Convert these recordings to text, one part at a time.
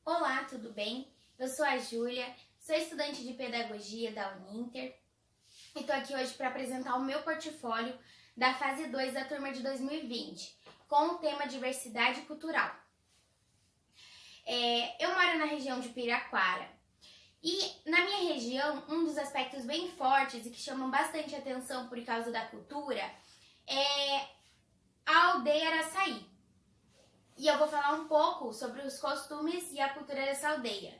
Olá, tudo bem? Eu sou a Júlia, sou estudante de Pedagogia da Uninter e estou aqui hoje para apresentar o meu portfólio da fase 2 da turma de 2020, com o tema Diversidade Cultural. Eu moro na região de Piraquara e na minha região, um dos aspectos bem fortes e que chamam bastante atenção por causa da cultura é a aldeia Araçaí. E eu vou falar um pouco sobre os costumes e a cultura dessa aldeia.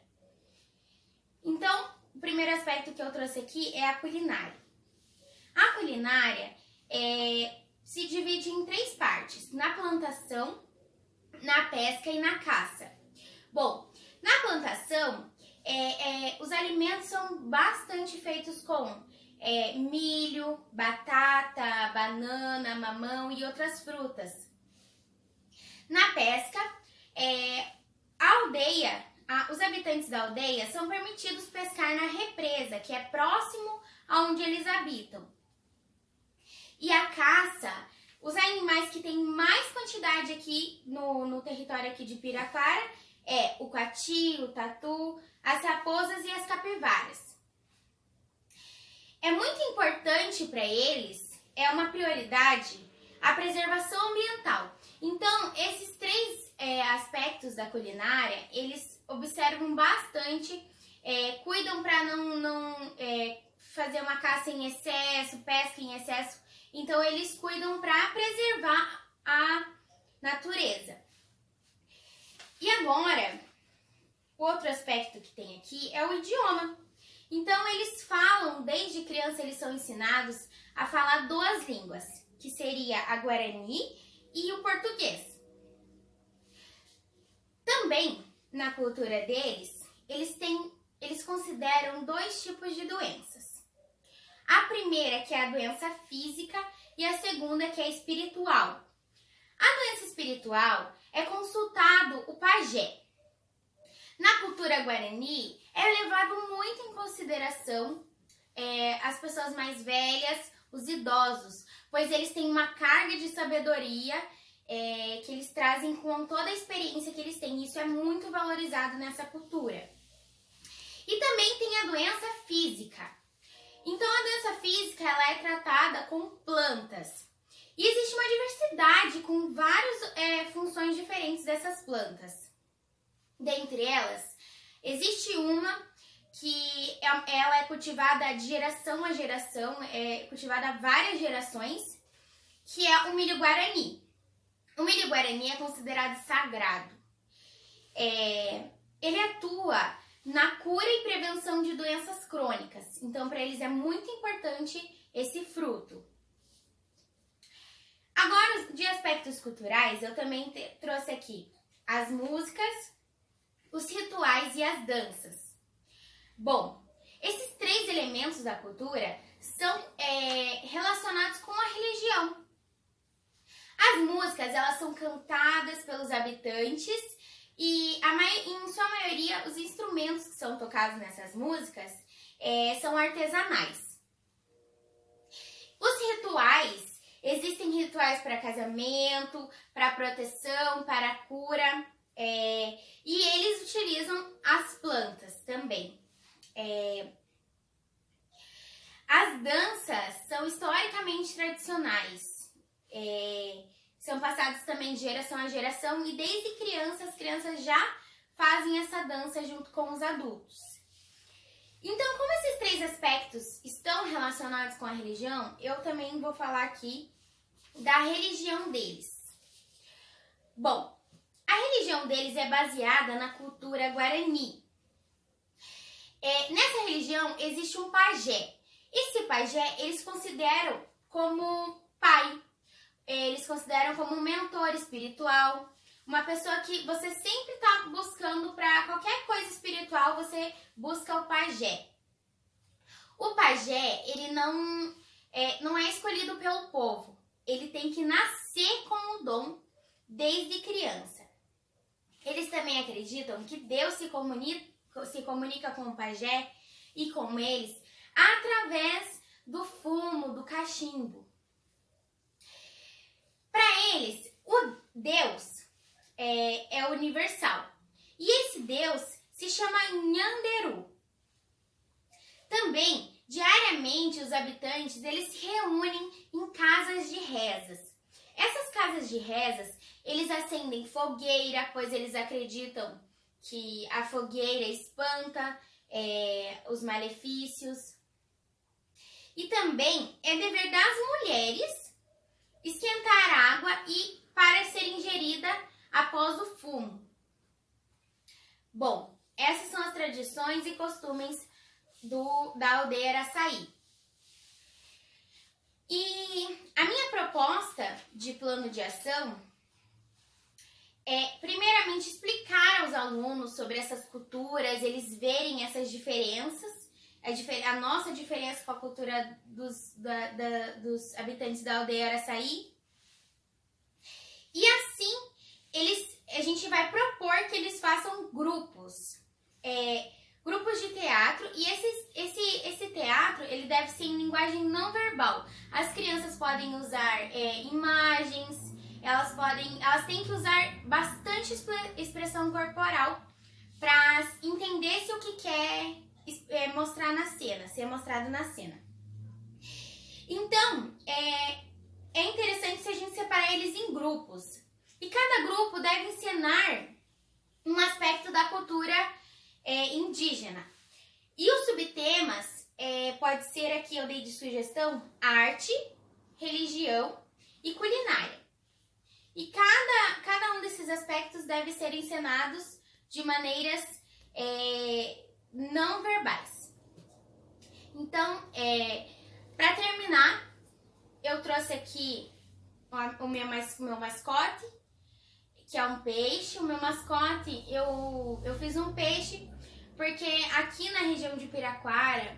Então, o primeiro aspecto que eu trouxe aqui é a culinária. A culinária se divide em 3 partes: na plantação, na pesca e na caça. Bom, na plantação, os alimentos são bastante feitos com milho, batata, banana, mamão e outras frutas. Na pesca, os habitantes da aldeia são permitidos pescar na represa, que é próximo aonde eles habitam. E a caça, os animais que têm mais quantidade aqui no território aqui de Piraquara é o coati, o tatu, as raposas e as capivaras. É muito importante para eles, é uma prioridade, a preservação ambiental. Então, esses 3 aspectos da culinária, eles observam bastante, cuidam para não fazer uma caça em excesso, pesca em excesso. Então, eles cuidam para preservar a natureza. E agora, o outro aspecto que tem aqui é o idioma. Então, eles falam, desde criança eles são ensinados a falar 2 línguas, que seria a Guarani e o português. Também, na cultura deles, eles consideram 2 tipos de doenças. A primeira, que é a doença física, e a segunda, que é espiritual. A doença espiritual é consultado o pajé. Na cultura Guarani, é levado muito em consideração as pessoas mais velhas, os idosos, pois eles têm uma carga de sabedoria que eles trazem com toda a experiência que eles têm. Isso é muito valorizado nessa cultura. E também tem a doença física. Então, a doença física ela é tratada com plantas. E existe uma diversidade com várias funções diferentes dessas plantas. Dentre elas, existe uma que ela é cultivada de geração a geração, é cultivada há várias gerações, que é o milho guarani. O milho guarani é considerado sagrado. Ele atua na cura e prevenção de doenças crônicas. Então, para eles é muito importante esse fruto. Agora, de aspectos culturais, eu também trouxe aqui as músicas, os rituais e as danças. Bom, esses 3 elementos da cultura são relacionados com a religião. As músicas, elas são cantadas pelos habitantes e, em sua maioria, os instrumentos que são tocados nessas músicas são artesanais. Os rituais, existem rituais para casamento, para proteção, para cura, e eles utilizam as plantas também. As danças são historicamente tradicionais. São passadas também de geração a geração e desde criança as crianças já fazem essa dança junto com os adultos. Então, como esses 3 aspectos estão relacionados com a religião, eu também vou falar aqui da religião deles. Bom, a religião deles é baseada na cultura guarani. Nessa religião existe um pajé. Esse pajé eles consideram como pai. Eles consideram como um mentor espiritual, uma pessoa que você sempre está buscando para qualquer coisa espiritual, você busca o pajé. O pajé, ele não é escolhido pelo povo, ele tem que nascer com o dom desde criança. Eles também acreditam que Deus se comunica com o pajé e com eles através do fumo, do cachimbo. Para eles, o Deus é universal. E esse deus se chama Nhanderu. Também, diariamente, os habitantes eles se reúnem em casas de rezas. Essas casas de rezas, eles acendem fogueira, pois eles acreditam que a fogueira espanta os malefícios. E também é dever das mulheres esquentar água e para ser ingerida após o fumo. Bom, essas são as tradições e costumes da aldeia Araçaí. E a minha proposta de plano de ação é, primeiramente, explicar aos alunos sobre essas culturas, eles verem essas diferenças, a nossa diferença com a cultura dos habitantes da aldeia Araçaí. E assim, a gente vai propor que eles façam grupos de teatro, e esse teatro ele deve ser em linguagem não verbal. As crianças podem usar imagens, elas têm que usar bastante expressão corporal para entender se o que quer mostrar na cena, ser mostrado na cena. Então, é interessante se a gente separar eles em grupos. E cada grupo deve ensinar um aspecto da cultura indígena. E os subtemas pode ser, aqui eu dei de sugestão, arte, religião e culinária. E cada um desses aspectos deve ser ensinados de maneiras não verbais. Então, para terminar, eu trouxe aqui o meu mascote, que é um peixe. O meu mascote, eu fiz um peixe porque aqui na região de Piraquara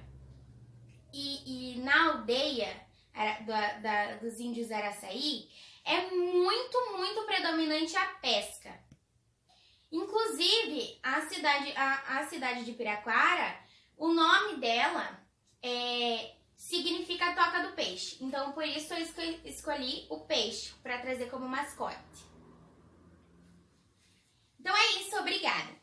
e na aldeia dos índios Araçaí, é muito, muito predominante a pesca. Inclusive, a cidade de Piraquara, o nome dela significa a toca do peixe. Então, por isso eu escolhi o peixe para trazer como mascote. Então é isso, obrigada!